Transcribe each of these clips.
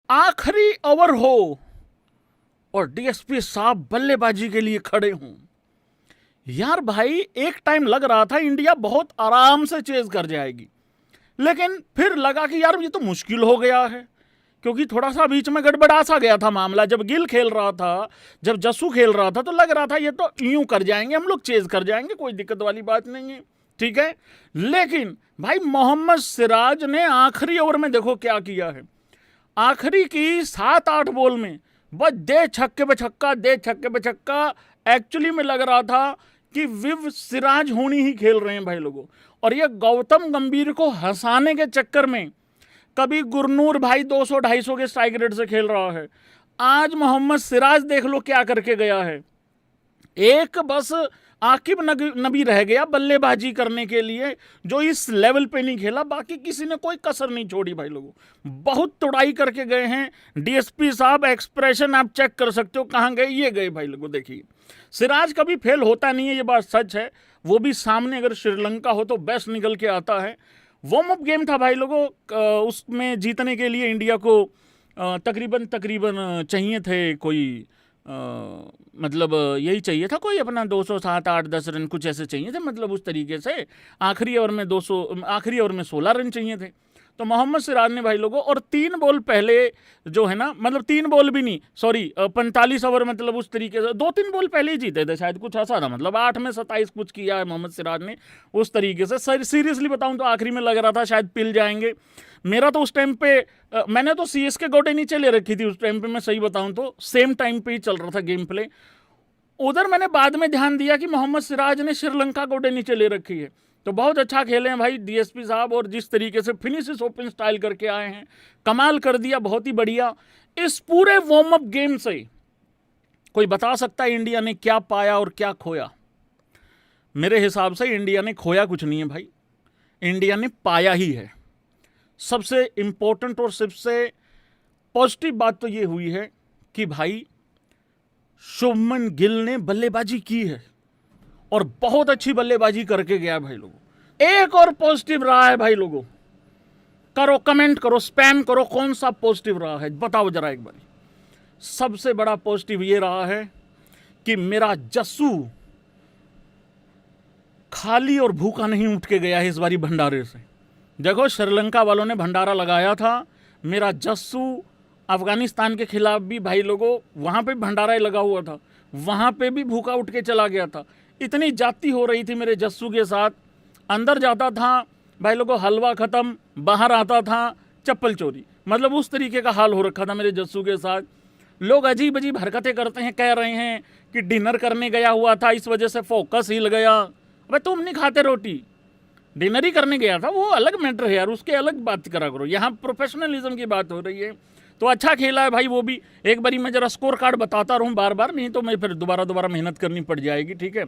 आखिरी ओवर हो और डीएसपी साहब बल्लेबाजी के लिए खड़े हों। यार भाई, एक टाइम लग रहा था इंडिया बहुत आराम से चेज कर जाएगी, लेकिन फिर लगा कि यार ये तो मुश्किल हो गया है, क्योंकि थोड़ा सा बीच में गड़बड़ा सा गया था मामला। जब गिल खेल रहा था, जब जस्सू खेल रहा था, तो लग रहा था ये तो यूं कर जाएंगे, हम लोग चेज कर जाएंगे, कोई दिक्कत वाली बात नहीं है, ठीक है। लेकिन भाई मोहम्मद सिराज ने आखिरी ओवर में देखो क्या किया है। आखिरी की 7-8 बॉल में बस दे छक्के पे छक्का, दे छक्के पे छक्का। एक्चुअली में लग रहा था कि विव सिराज होनी ही खेल रहे हैं भाई लोगों। और ये गौतम गंभीर को हंसाने के चक्कर में कभी गुरनूर भाई 200-250 के स्ट्राइक रेट से खेल रहा है, आज मोहम्मद सिराज देख लो क्या करके गया है। एक बस आकिब नबी रह गया बल्लेबाजी करने के लिए, जो इस लेवल पे नहीं खेला, बाकी किसी ने कोई कसर नहीं छोड़ी भाई लोगों। बहुत तुड़ाई करके गए हैं डीएसपी साहब। एक्सप्रेशन आप चेक कर सकते हो, कहाँ गए, ये गए भाई लोगों। देखिए, सिराज कभी फेल होता नहीं है, ये बात सच है। वो भी सामने अगर श्रीलंका हो तो बेस्ट निकल के आता है। वार्म अप गेम था भाई लोगों, उसमें जीतने के लिए इंडिया को तकरीबन चाहिए थे कोई मतलब यही चाहिए था, कोई अपना 207, 8, 10 रन कुछ ऐसे चाहिए थे, मतलब उस तरीके से। आखिरी ओवर में 16 रन चाहिए थे। तो मोहम्मद सिराज ने भाई लोगों, और 3 बॉल पहले जो है ना, मतलब 3 बॉल भी नहीं, सॉरी 45 ओवर, मतलब उस तरीके से 2-3 बॉल पहले ही जीते थे शायद, कुछ ऐसा था। मतलब 8 में 27 कुछ किया है मोहम्मद सिराज ने उस तरीके से। सीरियसली बताऊं तो आखिरी में लग रहा था शायद पिल जाएंगे। मेरा तो उस टाइम पे मैंने तो सीएसके गोटे नीचे ले रखी थी उस टाइम पे, मैं सही बताऊं तो सेम टाइम पे ही चल रहा था गेम प्ले। उधर मैंने बाद में ध्यान दिया कि मोहम्मद सिराज ने श्रीलंका गोटे नीचे ले रखी है। तो बहुत अच्छा खेले हैं भाई डीएसपी साहब, और जिस तरीके से फिनिशेस ओपन स्टाइल करके आए हैं, कमाल कर दिया, बहुत ही बढ़िया। इस पूरे वार्म अप गेम से कोई बता सकता है इंडिया ने क्या पाया और क्या खोया? मेरे हिसाब से इंडिया ने खोया कुछ नहीं है भाई, इंडिया ने पाया ही है। सबसे इंपॉर्टेंट और सबसे पॉजिटिव बात तो ये हुई है कि भाई शुभमन गिल ने बल्लेबाजी की है, और बहुत अच्छी बल्लेबाजी करके गया भाई लोगों। एक और पॉजिटिव रहा है भाई लोगों, करो कमेंट करो, स्पैम करो, कौन सा पॉजिटिव रहा है बताओ जरा एक बार। सबसे बड़ा पॉजिटिव ये रहा है कि मेरा जस्सू खाली और भूखा नहीं उठ के गया है इस बारी भंडारे से। देखो, श्रीलंका वालों ने भंडारा लगाया था, मेरा जस्सू अफगानिस्तान के खिलाफ भी भाई लोगों वहां पे भंडारा ही लगा हुआ था, वहां पे भी भूखा उठ के चला गया था। इतनी जाती हो रही थी मेरे जस्सू के साथ, अंदर जाता था भाई लोगों हलवा खत्म, बाहर आता था चप्पल चोरी, मतलब उस तरीके का हाल हो रखा था मेरे जस्सू के साथ। लोग अजीब अजीब हरकतें करते हैं, कह रहे हैं कि डिनर करने गया हुआ था इस वजह से फोकस हिल गया। अबे तुम नहीं खाते रोटी, डिनर ही करने गया था, वो अलग मैटर है यार, उसके अलग बात करा करो। यहाँ प्रोफेशनलिज्म की बात हो रही है। तो अच्छा खेला है भाई वो भी। एक बारी मैं जरा स्कोर कार्ड बताता रहूँ बार बार, नहीं तो मैं फिर दोबारा मेहनत करनी पड़ जाएगी, ठीक है।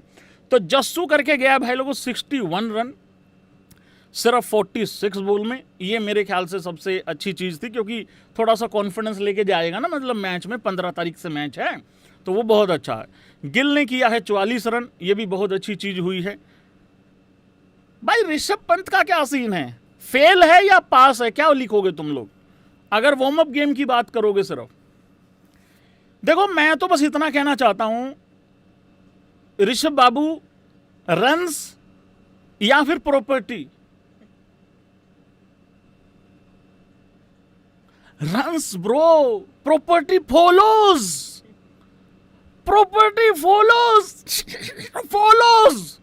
तो जस्सू करके गया भाई लोगों 61 रन सिर्फ 46 बॉल में। ये मेरे ख्याल से सबसे अच्छी चीज़ थी, क्योंकि थोड़ा सा कॉन्फिडेंस लेके जाएगा ना, मतलब मैच में 15 तारीख से मैच है, तो वो बहुत अच्छा है। गिल ने किया है 44 रन, ये भी बहुत अच्छी चीज़ हुई है। भाई ऋषभ पंत का क्या सीन है, फेल है या पास है, क्या लिखोगे तुम लोग अगर वार्म अप गेम की बात करोगे सिर्फ? देखो, मैं तो बस इतना कहना चाहता हूं, ऋषभ बाबू रन्स या फिर property, runs bro, property follows, property follows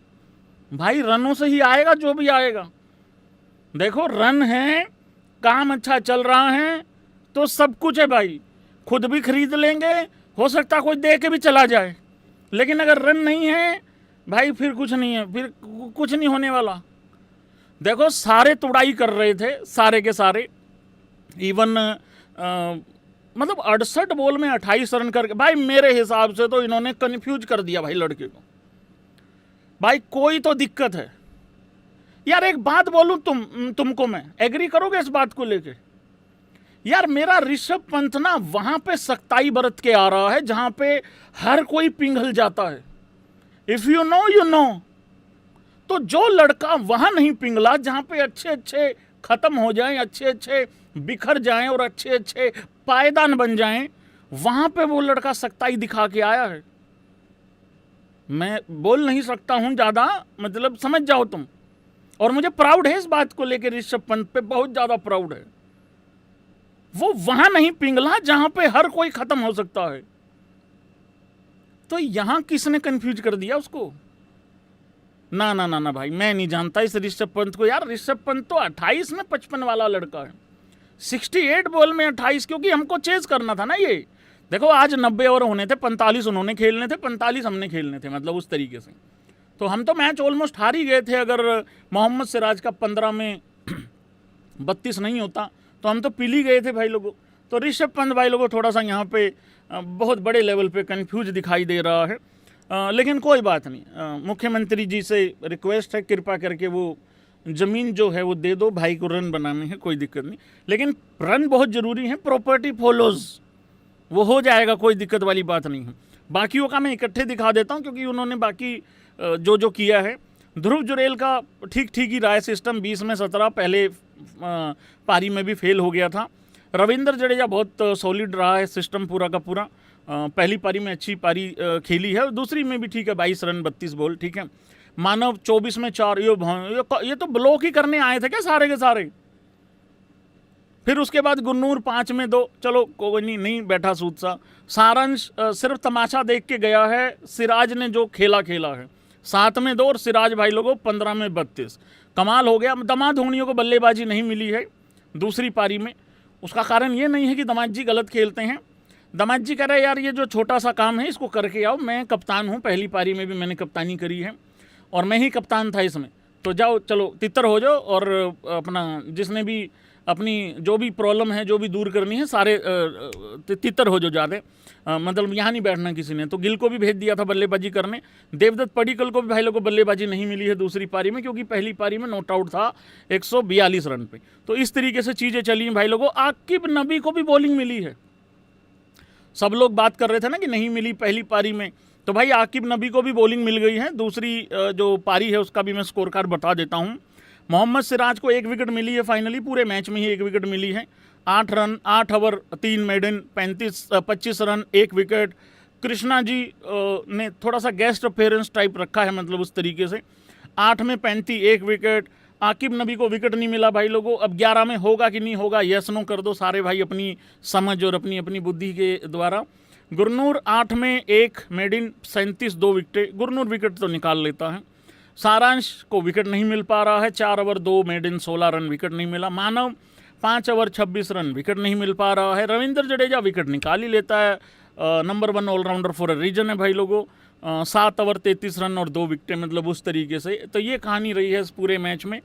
भाई, रनों से ही आएगा जो भी आएगा। देखो, रन है, काम अच्छा चल रहा है तो सब कुछ है भाई, खुद भी खरीद लेंगे, हो सकता कोई दे के भी चला जाए। लेकिन अगर रन नहीं है भाई, फिर कुछ नहीं है, फिर कुछ नहीं होने वाला। देखो, सारे तुड़ाई कर रहे थे, सारे के सारे, इवन मतलब 68 बॉल में 28 रन करके भाई मेरे हिसाब से तो इन्होंने कंफ्यूज कर दिया भाई लड़के को। भाई कोई तो दिक्कत है यार। एक बात बोलूं तुमको, मैं एग्री करोगे इस बात को लेके? यार मेरा ऋषभ पंत ना वहां पे सख्ताई बरत के आ रहा है जहां पे हर कोई पिघल जाता है। If you know you know. तो जो लड़का वहां नहीं पिघला, जहां पे अच्छे अच्छे खत्म हो जाएं, अच्छे अच्छे बिखर जाएं और अच्छे अच्छे पायदान बन जाएं, वहां पे वो लड़का सख्ताई दिखा के आया है। मैं बोल नहीं सकता हूं ज्यादा, मतलब समझ जाओ तुम। और मुझे प्राउड है इस बात को लेकर, ऋषभ पंत पे बहुत ज्यादा प्राउड है। वो वहां नहीं पिघला जहां पे हर कोई खत्म हो सकता है। तो यहां किसने कंफ्यूज कर दिया उसको? ना ना ना ना भाई, मैं नहीं जानता इस ऋषभ पंत को यार। ऋषभ पंत तो 28 में 55 वाला लड़का है, 68 बॉल में 28, क्योंकि हमको चेज करना था ना ये। देखो आज 90 ओवर होने थे, 45 उन्होंने खेलने थे, 45 हमने खेलने थे, मतलब उस तरीके से। तो हम तो मैच ऑलमोस्ट हार ही गए थे। अगर मोहम्मद सिराज का 15 में 32 नहीं होता तो हम तो पिल ही गए थे भाई लोगों। तो ऋषभ पंत भाई लोगों थोड़ा सा यहाँ पे बहुत बड़े लेवल पे कंफ्यूज दिखाई दे रहा है। लेकिन कोई बात नहीं, मुख्यमंत्री जी से रिक्वेस्ट है कृपा करके वो ज़मीन जो है वो दे दो, भाई को रन बनाने हैं, कोई दिक्कत नहीं। लेकिन रन बहुत ज़रूरी है, प्रॉपर्टी फॉलोज, वो हो जाएगा, कोई दिक्कत वाली बात नहीं है। बाकियों का मैं इकट्ठे दिखा देता हूँ क्योंकि उन्होंने बाकी जो जो किया है। ध्रुव जुरेल का ठीक ठीक ही रहा है सिस्टम, 20 में 17, पहले पारी में भी फेल हो गया था। रविंद्र जडेजा बहुत सॉलिड रहा है सिस्टम पूरा का पूरा। पहली पारी में अच्छी पारी खेली है, दूसरी में भी ठीक है, 22 रन 32 बॉल, ठीक है। मानव 24 में 4, ये तो ब्लॉक ही करने आए थे क्या सारे के सारे। फिर उसके बाद गुन्नूर 5 में 2, चलो कोई नहीं बैठा सूद सा। सारंश सिर्फ तमाशा देख के गया है, सिराज ने जो खेला है, 7 में 2 और सिराज भाई लोगों 15 में 32, कमाल हो गया। दमाद धोनियों को बल्लेबाजी नहीं मिली है दूसरी पारी में। उसका कारण ये नहीं है कि दमाद जी गलत खेलते हैं, दमाद जी कह रहे यार ये जो छोटा सा काम है इसको करके आओ, मैं कप्तान हूँ, पहली पारी में भी मैंने कप्तानी करी है और मैं ही कप्तान था इसमें, तो जाओ चलो तितर हो जाओ और अपना जिसने भी अपनी जो भी प्रॉब्लम है जो भी दूर करनी है सारे तितर हो जाओ ज़्यादा, मतलब यहाँ नहीं बैठना किसी ने। तो गिल को भी भेज दिया था बल्लेबाजी करने, देवदत्त पडिक्कल को भी भाई लोग को बल्लेबाजी नहीं मिली है दूसरी पारी में क्योंकि पहली पारी में नॉट आउट था 142 रन पे। तो इस तरीके से चीज़ें चली भाई लोगों। आकिब नबी को भी बॉलिंग मिली है, सब लोग बात कर रहे थे ना कि नहीं मिली पहली पारी में, तो भाई आकिब नबी को भी बॉलिंग मिल गई है। दूसरी जो पारी है उसका भी मैं स्कोर कार्ड बता देता हूँ। मोहम्मद सिराज को 1 विकेट मिली है, फाइनली पूरे मैच में ही 1 विकेट मिली है। 8 run 8 over 3 maiden, 25 run 1 wicket. Krishna ji ने थोड़ा सा गेस्ट अपेयरेंस टाइप रखा है, मतलब उस तरीके से 8 में 35 1 विकेट। आकिब नबी को विकेट नहीं मिला भाई लोगों। अब 11 में होगा कि नहीं होगा, यस नो कर दो सारे भाई अपनी समझ और अपनी अपनी बुद्धि के द्वारा। गुरनूर 8 में 1 मेडिन 37 2 विकेट, गुरनूर विकेट तो निकाल लेता है। सारांश को विकेट नहीं मिल पा रहा है, 4 ओवर 2 मेडिन 16 रन, विकेट नहीं मिला। मानव 5 ओवर 26 रन, विकेट नहीं मिल पा रहा है। रविंद्र जडेजा विकेट निकाल ही लेता है, number 1 allrounder for a reason है भाई लोगों। 7 ओवर 33 रन और 2 विकेटें, मतलब उस तरीके से। तो ये कहानी रही है इस पूरे मैच में।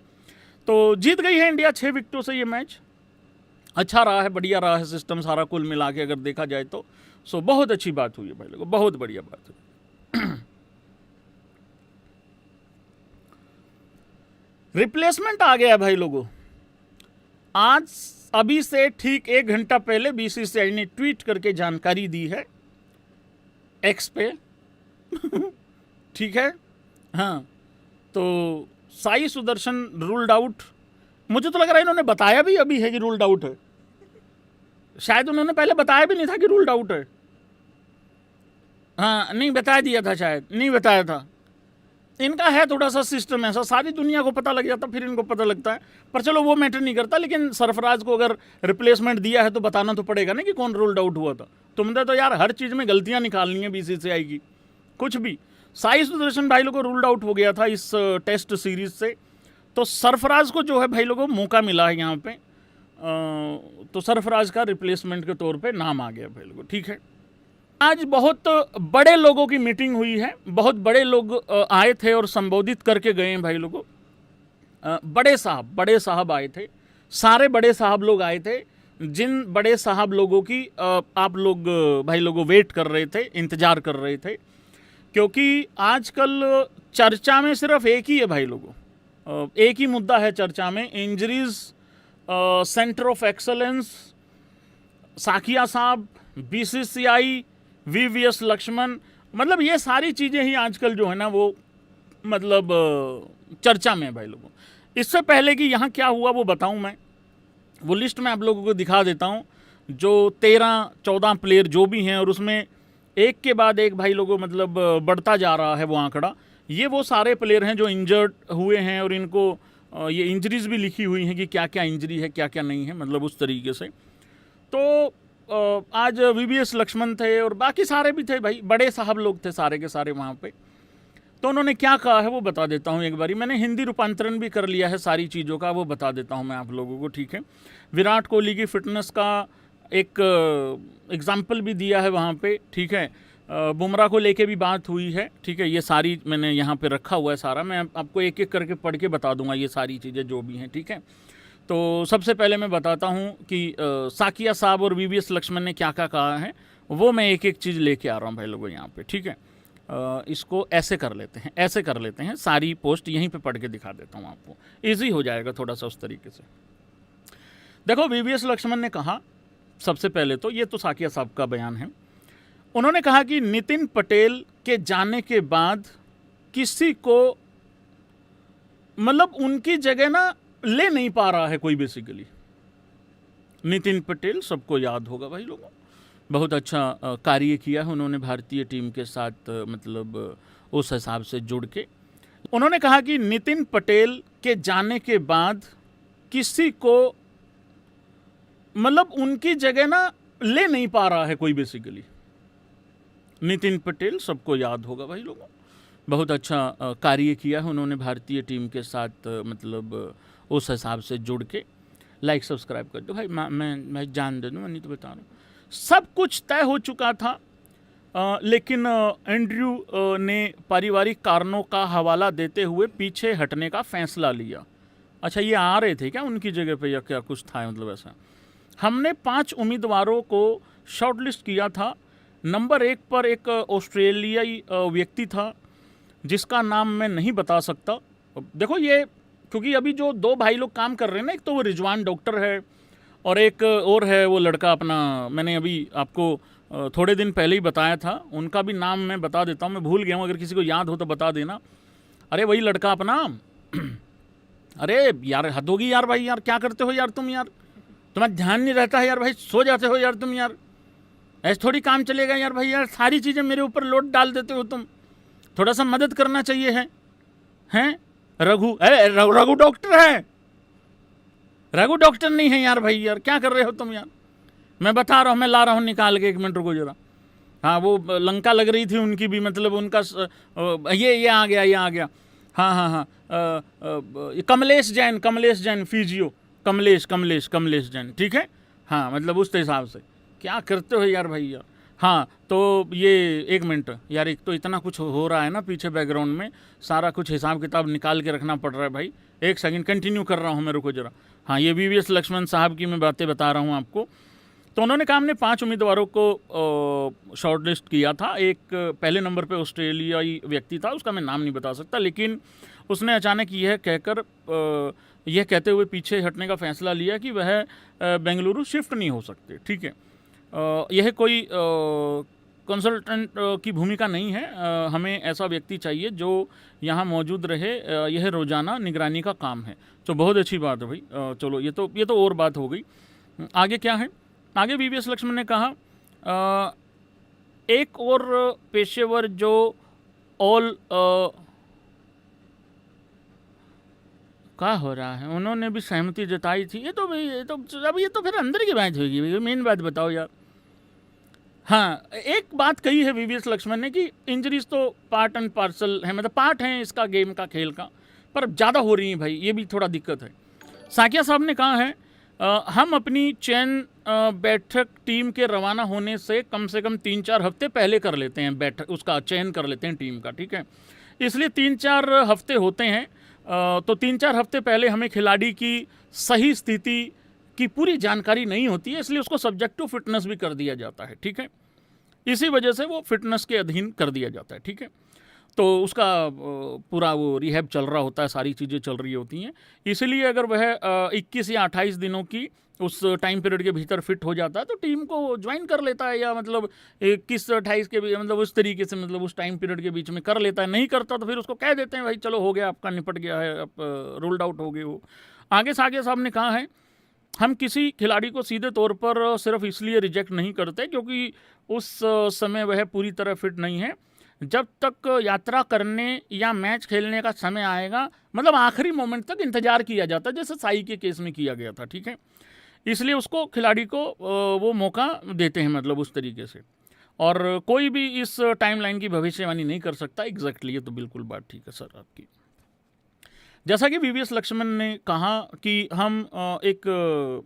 तो जीत गई है इंडिया 6 विकेटों से। ये मैच अच्छा रहा है, बढ़िया रहा है सिस्टम सारा कुल मिला के अगर देखा जाए तो। सो बहुत अच्छी बात हुई है भाई लोगों, बहुत बढ़िया बात हुई। रिप्लेसमेंट आ गया भाई लोगों। आज अभी से ठीक 1 घंटा पहले बीसीसीआई ने ट्वीट करके जानकारी दी है एक्स पे। ठीक है, हाँ। तो साई सुदर्शन रूल्ड आउट, मुझे तो लग रहा है इन्होंने बताया भी अभी है कि रूल्ड आउट है, शायद उन्होंने पहले बताया भी नहीं था कि रूल्ड आउट है। हाँ नहीं बता दिया था, शायद नहीं बताया था। इनका है थोड़ा सा सिस्टम ऐसा, सारी दुनिया को पता लग जाता फिर इनको पता लगता है, पर चलो वो मैटर नहीं करता। लेकिन सरफराज को अगर रिप्लेसमेंट दिया है तो बताना तो पड़ेगा ना कि कौन रूल्ड आउट हुआ था। तुमने तो यार हर चीज़ में गलतियां निकालनी है बीसीसीआई की, कुछ भी। साई सुदर्शन भाई लोगों को रूल्ड आउट हो गया था इस टेस्ट सीरीज से, तो सरफराज को जो है भाई लोगों मौका मिला है यहाँ पे। तो सरफराज का रिप्लेसमेंट के तौर पे नाम आ गया भाई लोगों, ठीक है। आज बहुत बड़े लोगों की मीटिंग हुई है, बहुत बड़े लोग आए थे और संबोधित करके गए हैं भाई लोगों। बड़े साहब आए थे, सारे बड़े साहब लोग आए थे। जिन बड़े साहब लोगों की आप लोग भाई लोगों वेट कर रहे थे, इंतज़ार कर रहे थे, क्योंकि आजकल चर्चा में सिर्फ एक ही है भाई लोगों, एक ही मुद्दा है चर्चा में, injuries centre of excellence, Saikia साहब, बीसीसीआई, वीवीएस लक्ष्मण, मतलब ये सारी चीज़ें ही आजकल जो है ना वो मतलब चर्चा में है भाई लोगों। इससे पहले कि यहाँ क्या हुआ वो बताऊँ मैं, वो लिस्ट में आप लोगों को दिखा देता हूँ। जो 13-14 प्लेयर जो भी हैं, और उसमें एक के बाद एक भाई लोगों मतलब बढ़ता जा रहा है वो आंकड़ा। ये वो सारे प्लेयर हैं जो इंजर्ड हुए हैं, और इनको ये इंजरीज भी लिखी हुई हैं कि क्या क्या इंजरी है क्या क्या नहीं है, मतलब उस तरीके से। तो आज VVS लक्ष्मण थे और बाकी सारे भी थे भाई, बड़े साहब लोग थे सारे के सारे वहाँ पे। तो उन्होंने क्या कहा है वो बता देता हूँ एक बारी। मैंने हिंदी रूपांतरण भी कर लिया है सारी चीज़ों का, वो बता देता हूँ मैं आप लोगों को, ठीक है। विराट कोहली की फिटनेस का एक एग्जाम्पल भी दिया है वहाँ पे, ठीक है। बुमराह को लेके भी बात हुई है, ठीक है। ये सारी मैंने यहाँ पे रखा हुआ है सारा, मैं आपको एक एक करके पढ़ के बता दूंगा ये सारी चीज़ें जो भी हैं, ठीक है। तो सबसे पहले मैं बताता हूँ कि साकिया साहब और VVS लक्ष्मण ने क्या क्या कहा है, वो मैं एक एक चीज़ लेके आ रहा हूँ भाई लोगों यहाँ पे, ठीक है। इसको ऐसे कर लेते हैं, ऐसे कर लेते हैं, सारी पोस्ट यहीं पे पढ़ के दिखा देता हूँ आपको, इजी हो जाएगा थोड़ा सा उस तरीके से। देखो VVS लक्ष्मण ने कहा, सबसे पहले तो ये तो साकिया साहब का बयान है। उन्होंने कहा कि नितिन पटेल के जाने के बाद किसी को मतलब उनकी जगह ना ले नहीं पा रहा है कोई बेसिकली। नितिन पटेल सबको याद होगा भाई लोगों, बहुत अच्छा कार्य किया है उन्होंने भारतीय टीम के साथ, मतलब उस हिसाब से जुड़ के। उन्होंने कहा कि नितिन पटेल के जाने के बाद किसी को मतलब उनकी जगह ना ले नहीं पा रहा है कोई बेसिकली। नितिन पटेल सबको याद होगा भाई लोगों, बहुत अच्छा कार्य किया है उन्होंने भारतीय टीम के साथ, मतलब उस हिसाब से जुड़ के। लाइक सब्सक्राइब कर दो भाई, मैं जान दे दूँ, नहीं तो बता रहा हूँ। सब कुछ तय हो चुका था, लेकिन एंड्रयू ने पारिवारिक कारणों का हवाला देते हुए पीछे हटने का फैसला लिया। अच्छा, ये आ रहे थे क्या उनकी जगह पे या क्या कुछ था, मतलब ऐसा। हमने 5 उम्मीदवारों को शॉर्टलिस्ट किया था। नंबर 1 पर एक ऑस्ट्रेलियाई व्यक्ति था जिसका नाम मैं नहीं बता सकता। देखो ये, क्योंकि अभी जो 2 भाई लोग काम कर रहे हैं ना, एक तो वो रिजवान डॉक्टर है और एक और है वो लड़का अपना, मैंने अभी आपको थोड़े दिन पहले ही बताया था, उनका भी नाम मैं बता देता हूँ, मैं भूल गया हूँ, अगर किसी को याद हो तो बता देना। अरे वही लड़का अपना अरे यार हद होगी यार भाई, यार क्या करते हो यार तुम, यार तुम्हारा ध्यान नहीं रहता है यार भाई, सो जाते हो यार तुम, यार ऐसे थोड़ी काम चलेगा यार भाई, यार सारी चीज़ें मेरे ऊपर लोड डाल देते हो तुम, थोड़ा सा मदद करना चाहिए है। हैं रघु, अरे रघु डॉक्टर है, रघु डॉक्टर नहीं है यार भाई, यार क्या कर रहे हो तुम यार, मैं बता रहा हूँ, मैं ला रहा हूँ निकाल के, 1 मिनट रुको जरा। हाँ वो लंका लग रही थी उनकी भी, मतलब उनका ये आ गया, ये आ गया। हाँ हाँ हाँ, कमलेश जैन फिजियो, कमलेश जैन, ठीक है। हाँ मतलब उस हिसाब से क्या करते हो यार भाई यार। हाँ तो ये 1 मिनट यार, एक तो इतना कुछ हो रहा है ना पीछे बैकग्राउंड में, सारा कुछ हिसाब किताब निकाल के रखना पड़ रहा है भाई। 1 सेकंड कंटिन्यू कर रहा हूँ मैं, रुको जरा। हाँ ये VVS लक्ष्मण साहब की मैं बातें बता रहा हूँ आपको। तो उन्होंने कहा हमने 5 उम्मीदवारों को शॉर्टलिस्ट किया था। एक पहले नंबर पे ऑस्ट्रेलियाई व्यक्ति था, उसका मैं नाम नहीं बता सकता, लेकिन उसने अचानक यह कहते हुए पीछे हटने का फैसला लिया कि वह बेंगलुरु शिफ्ट नहीं हो सकते, ठीक है। यह कोई कंसल्टेंट की भूमिका नहीं है, हमें ऐसा व्यक्ति चाहिए जो यहाँ मौजूद रहे, यह रोज़ाना निगरानी का काम है। तो बहुत अच्छी बात है भाई। चलो ये तो और बात हो गई। आगे क्या है, आगे VVS लक्ष्मण ने कहा एक और पेशेवर जो ऑल क्या हो रहा है, उन्होंने भी सहमति जताई थी। ये तो फिर अंदर की बात होगी, मेन बात बताओ यार। हाँ एक बात कही है VVS लक्ष्मण ने कि इंजरीज तो पार्ट एंड पार्सल है, मतलब पार्ट हैं इसका, गेम का, खेल का, पर ज़्यादा हो रही है भाई, ये भी थोड़ा दिक्कत है। साकिया साहब ने कहा है हम अपनी चयन बैठक टीम के रवाना होने से कम 3-4 हफ्ते पहले कर लेते हैं, बैठक उसका चयन कर लेते हैं टीम का, ठीक है। इसलिए 3-4 हफ्ते होते हैं, तो 3-4 हफ्ते पहले हमें खिलाड़ी की सही स्थिति की पूरी जानकारी नहीं होती है, इसलिए उसको सब्जेक्ट टू फिटनेस भी कर दिया जाता है, ठीक है। इसी वजह से वो फिटनेस के अधीन कर दिया जाता है, ठीक है। तो उसका पूरा वो रिहैब चल रहा होता है, सारी चीज़ें चल रही होती हैं। इसलिए अगर वह 21 या 28 दिनों की उस टाइम पीरियड के भीतर फिट हो जाता है तो टीम को ज्वाइन कर लेता है, या मतलब 21-28 के मतलब उस तरीके से मतलब उस टाइम पीरियड के बीच में कर लेता है। नहीं करता तो फिर उसको कह देते हैं भाई चलो हो गया आपका, निपट गया है, आप रोल्ड आउट हो गए हो। आगे साहब ने कहा है हम किसी खिलाड़ी को सीधे तौर पर सिर्फ इसलिए रिजेक्ट नहीं करते क्योंकि उस समय वह पूरी तरह फिट नहीं है। जब तक यात्रा करने या मैच खेलने का समय आएगा, मतलब आखिरी मोमेंट तक इंतजार किया जाता है, जैसे साई के केस में किया गया था, ठीक है। इसलिए उसको खिलाड़ी को वो मौका देते हैं, मतलब उस तरीके से। और कोई भी इस टाइमलाइन की भविष्यवाणी नहीं कर सकता। एग्जैक्टली, ये तो बिल्कुल बात ठीक है सर आपकी। जैसा कि वीवीएस लक्ष्मण ने कहा कि हम एक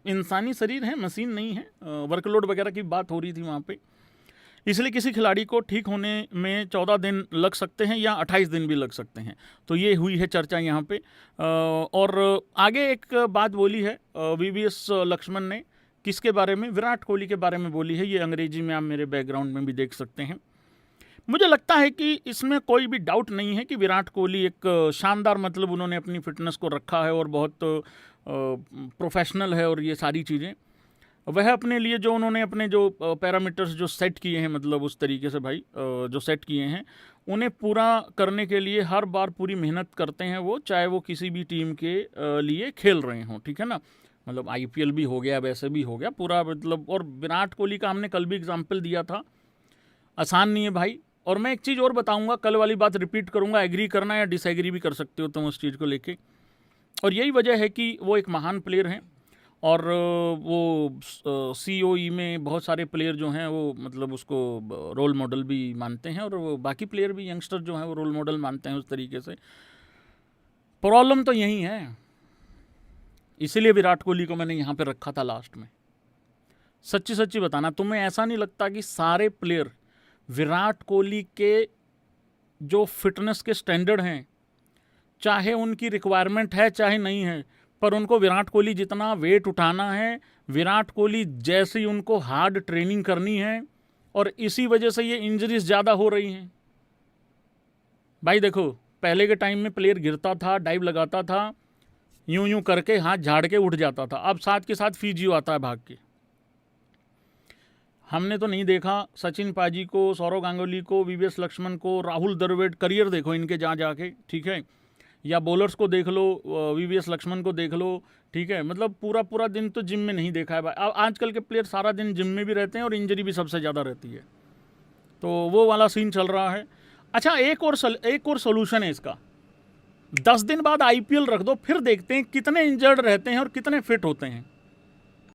इंसानी शरीर है, मशीन नहीं है। वर्कलोड वगैरह की बात हो रही थी वहाँ पे, इसलिए किसी खिलाड़ी को ठीक होने में 14 दिन लग सकते हैं या 28 दिन भी लग सकते हैं। तो ये हुई है चर्चा यहाँ पे। और आगे एक बात बोली है वीवीएस लक्ष्मण ने, किसके बारे में? विराट कोहली के बारे में बोली है। ये अंग्रेजी में आप मेरे बैकग्राउंड में भी देख सकते हैं। मुझे लगता है कि इसमें कोई भी डाउट नहीं है कि विराट कोहली एक शानदार, मतलब उन्होंने अपनी फिटनेस को रखा है और बहुत प्रोफेशनल है। और ये सारी चीज़ें वह अपने लिए जो उन्होंने अपने जो पैरामीटर्स जो सेट किए हैं, मतलब उस तरीके से भाई जो सेट किए हैं, उन्हें पूरा करने के लिए हर बार पूरी मेहनत करते हैं वो, चाहे वो किसी भी टीम के लिए खेल रहे हों, ठीक है ना। मतलब आईपीएल भी हो गया, वैसे भी हो गया पूरा, मतलब। और विराट कोहली का हमने कल भी एग्जाम्पल दिया था, आसान नहीं है भाई। और मैं एक चीज़ और बताऊंगा, कल वाली बात रिपीट करूंगा, एग्री करना या डिसएग्री भी कर सकते हो तुम उस चीज़ को लेके। और यही वजह है कि वो एक महान प्लेयर हैं। और वो सीओई में बहुत सारे प्लेयर जो हैं वो मतलब उसको रोल मॉडल भी मानते हैं, और वो बाकी प्लेयर भी, यंगस्टर जो हैं वो रोल मॉडल मानते हैं उस तरीके से। प्रॉब्लम तो यही है, इसीलिए विराट कोहली को मैंने यहाँ पे रखा था लास्ट में। सच्ची सच्ची बताना, तुम्हें ऐसा नहीं लगता कि सारे प्लेयर विराट कोहली के जो फिटनेस के स्टैंडर्ड हैं, चाहे उनकी रिक्वायरमेंट है चाहे नहीं है, पर उनको विराट कोहली जितना वेट उठाना है, विराट कोहली जैसी उनको हार्ड ट्रेनिंग करनी है, और इसी वजह से ये इंजरीज ज़्यादा हो रही हैं भाई। देखो, पहले के टाइम में प्लेयर गिरता था, डाइव लगाता था, यूं यूं करके हाथ झाड़ के उठ जाता था, अब साथ के साथ फिजियो आता है भाग के। हमने तो नहीं देखा सचिन पाजी को, सौरव गांगुली को, वीवीएस लक्ष्मण को, राहुल द्रविड़, करियर देखो इनके जा जाके, ठीक है। या बॉलर्स को देख लो, वीवीएस लक्ष्मण को देख लो, ठीक है। मतलब पूरा पूरा दिन तो जिम में नहीं देखा है भाई। अब आजकल के प्लेयर सारा दिन जिम में भी रहते हैं और इंजरी भी सबसे ज़्यादा रहती है, तो वो वाला सीन चल रहा है। अच्छा, एक और सोल्यूशन है इसका, 10 दिन बाद आईपीएल रख दो, फिर देखते हैं कितने इंजर्ड रहते हैं और कितने फिट होते हैं।